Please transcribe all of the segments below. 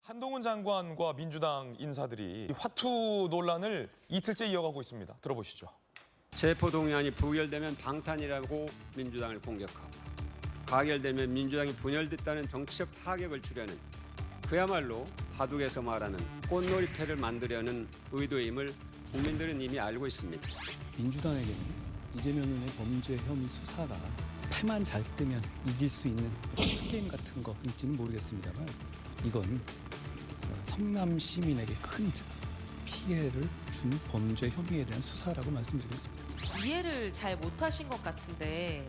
한동훈 장관과 민주당 인사들이 화투 논란을 이틀째 이어가고 있습니다. 들어보시죠. 체포동의안이 부결되면 방탄이라고 민주당을 공격하고 가결되면 민주당이 분열됐다는 정치적 타격을 주려는 그야말로 바둑에서 말하는 꽃놀이패를 만들려는 의도임을 국민들은 이미 알고 있습니다. 민주당에게는 이재명 의원의 범죄 혐의 수사가 패만 잘 뜨면 이길 수 있는 게임 같은 거일지는 모르겠습니다만 이건 성남 시민에게 큰 피해를 준 범죄 혐의에 대한 수사라고 말씀드리겠습니다. 이해를 잘 못하신 것 같은데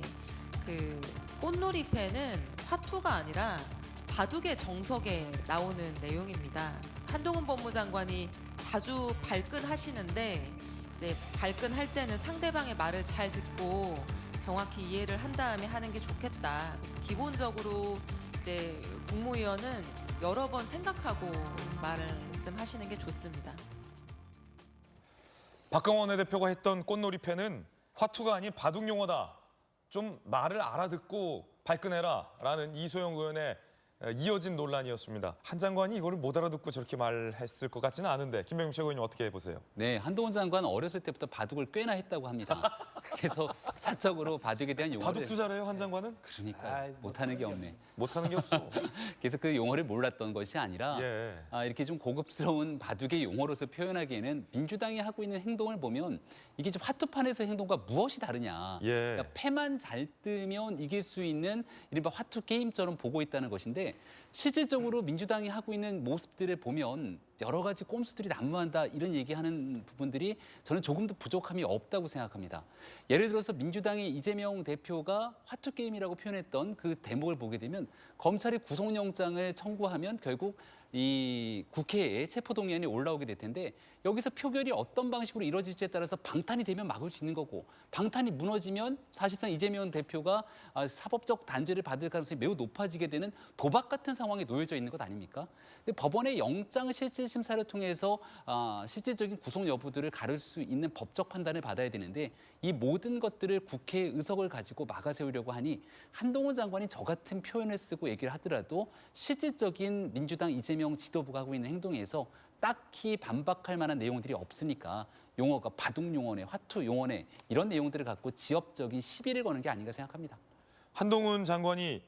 그 꽃놀이패는 화투가 아니라 바둑의 정석에 나오는 내용입니다. 한동훈 법무장관이 자주 발끈하시는데 이제 발끈할 때는 상대방의 말을 잘 듣고 정확히 이해를 한 다음에 하는 게 좋겠다. 기본적으로 이제 국무위원은 여러 번 생각하고 말씀하시는 게 좋습니다. 박강원 원내대표가 했던 꽃놀이패는 화투가 아닌 바둑 용어다. 좀 말을 알아듣고 발끈해라 라는 이소영 의원의 이어진 논란이었습니다. 한 장관이 이거를 못 알아듣고 저렇게 말했을 것 같지는 않은데 김병임 최고위원 어떻게 보세요? 네, 한동훈 장관 어렸을 때부터 바둑을 꽤나 했다고 합니다. 그래서 사적으로 바둑에 대한 용어를 바둑도 잘해요, 한 장관은? 그러니까 못하는 게 없네. 못하는 게 없어. 그래서 그 용어를 몰랐던 것이 아니라 예. 이렇게 좀 고급스러운 바둑의 용어로서 표현하기에는 민주당이 하고 있는 행동을 보면 이게 좀 화투판에서 행동과 무엇이 다르냐. 예. 그러니까 패만 잘 뜨면 이길 수 있는 이른바 화투 게임처럼 보고 있다는 것인데 실질적으로 민주당이 하고 있는 모습들을 보면 여러 가지 꼼수들이 난무한다 이런 얘기하는 부분들이 저는 조금 더 부족함이 없다고 생각합니다. 예를 들어서 민주당의 이재명 대표가 화투 게임이라고 표현했던 그 대목을 보게 되면 검찰이 구속영장을 청구하면 결국 이 국회에 체포동의안이 올라오게 될 텐데 여기서 표결이 어떤 방식으로 이루어질지에 따라서 방탄이 되면 막을 수 있는 거고 방탄이 무너지면 사실상 이재명 대표가 사법적 단죄를 받을 가능성이 매우 높아지게 되는 도박 같은 상황에 놓여져 있는 것 아닙니까? 법원의 영장 실질 심사를 통해서 실질적인 구속 여부들을 가를 수 있는 법적 판단을 받아야 되는데 이 모든 것들을 국회의 의석을 가지고 막아세우려고 하니 한동훈 장관이 저 같은 표현을 쓰고 얘기를 하더라도 실질적인 민주당 이재명 지도부가 하고 있는 행동에서 딱히 반박할 만한 내용들이 없으니까 용어가 바둑 용어네, 화투 용어네 이런 내용들을 갖고 지역적인 시비를 거는 게 아닌가 생각합니다. 한동훈 장관이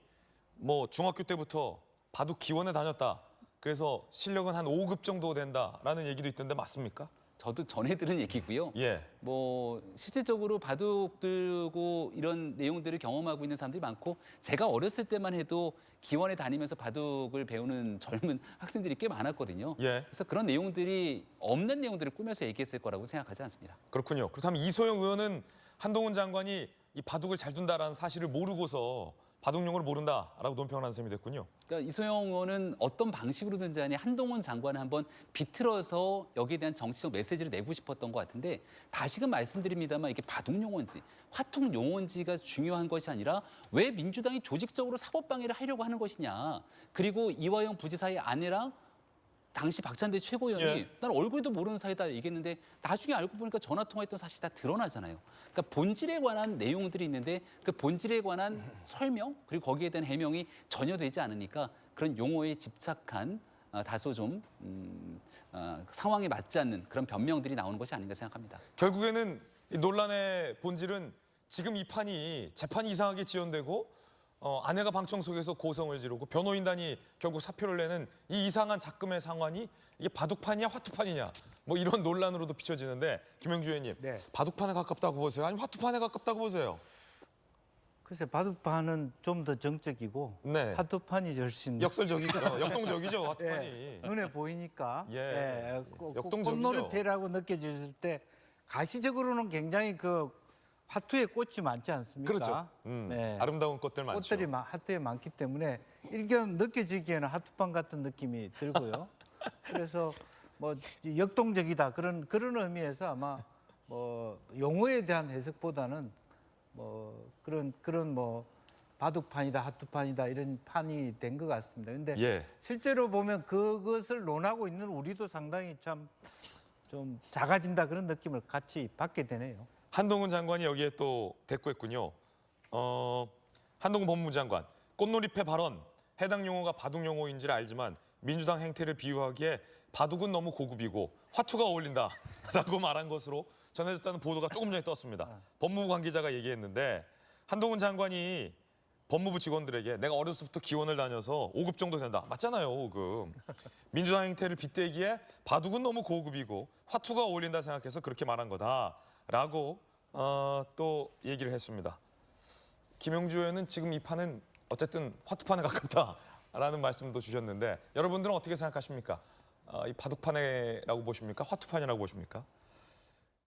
뭐 중학교 때부터 바둑 기원에 다녔다. 그래서 실력은 한 5급 정도 된다라는 얘기도 있던데 맞습니까? 저도 전해 들은 얘기고요. 예. 뭐 실질적으로 바둑 들고 이런 내용들을 경험하고 있는 사람들이 많고 제가 어렸을 때만 해도 기원에 다니면서 바둑을 배우는 젊은 학생들이 꽤 많았거든요. 예. 그래서 그런 내용들이 없는 내용들을 꾸며서 얘기했을 거라고 생각하지 않습니다. 그렇군요. 그렇다면 이소영 의원은 한동훈 장관이 이 바둑을 잘 둔다라는 사실을 모르고서 바둑 용어를 모른다라고 논평하는 셈이 됐군요. 그러니까 이소영 의원은 어떤 방식으로든지 간에 한동훈 장관을 한번 비틀어서 여기에 대한 정치적 메시지를 내고 싶었던 것 같은데 다시금 말씀드립니다만 이게 바둑 용어인지 화투 용어인지가 중요한 것이 아니라 왜 민주당이 조직적으로 사법방해를 하려고 하는 것이냐. 그리고 이화영 부지사의 아내랑 당시 박찬대 최고위원이 예. 난 얼굴도 모르는 사이다 얘기했는데 나중에 알고 보니까 전화 통화했던 사실이 다 드러나잖아요. 그러니까 본질에 관한 내용들이 있는데 그 본질에 관한 설명 그리고 거기에 대한 해명이 전혀 되지 않으니까 그런 용어에 집착한 다소 좀 상황에 맞지 않는 그런 변명들이 나오는 것이 아닌가 생각합니다. 결국에는 이 논란의 본질은 지금 이 판이 재판이 이상하게 지연되고 아내가 방청 속에서 고성을 지르고 변호인단이 결국 사표를 내는 이 이상한 작금의 상황이 이게 바둑판이냐 화투판이냐 뭐 이런 논란으로도 비춰지는데 김영주 의원님 네. 바둑판에 가깝다고 보세요? 아니면 화투판에 가깝다고 보세요? 글쎄 바둑판은 좀 더 정적이고 네. 화투판이 훨씬 역설적이죠. 역동적이죠 화투판이. 눈에 보이니까 예. 역동적이죠. 꽃놀이패라고 느껴질 때 가시적으로는 굉장히 그 화투에 꽃이 많지 않습니까? 그렇죠. 네. 아름다운 꽃들 많죠. 꽃들이 화투에 많기 때문에 일견 느껴지기에는 화투판 같은 느낌이 들고요. 그래서 뭐 역동적이다 그런 의미에서 아마 뭐 용어에 대한 해석보다는 뭐 그런 뭐 바둑판이다 화투판이다 이런 판이 된 것 같습니다. 근데 예. 실제로 보면 그것을 논하고 있는 우리도 상당히 참 좀 작아진다 그런 느낌을 같이 받게 되네요. 한동훈 장관이 여기에 또 대꾸했군요. 한동훈 법무장관, 꽃놀이패 발언, 해당 용어가 바둑 용어인지를 알지만 민주당 행태를 비유하기에 바둑은 너무 고급이고 화투가 어울린다라고 말한 것으로 전해졌다는 보도가 조금 전에 떴습니다. 법무부 관계자가 얘기했는데 한동훈 장관이 법무부 직원들에게 내가 어렸을 때부터 기원을 다녀서 5급 정도 된다. 맞잖아요, 5급. 민주당 행태를 빗대기에 바둑은 너무 고급이고 화투가 어울린다 생각해서 그렇게 말한 거다라고 또 얘기를 했습니다. 김영주 의원은 지금 이 판은 어쨌든 화투판에 가깝다라는 말씀도 주셨는데 여러분들은 어떻게 생각하십니까? 이 바둑판이라고 보십니까? 화투판이라고 보십니까?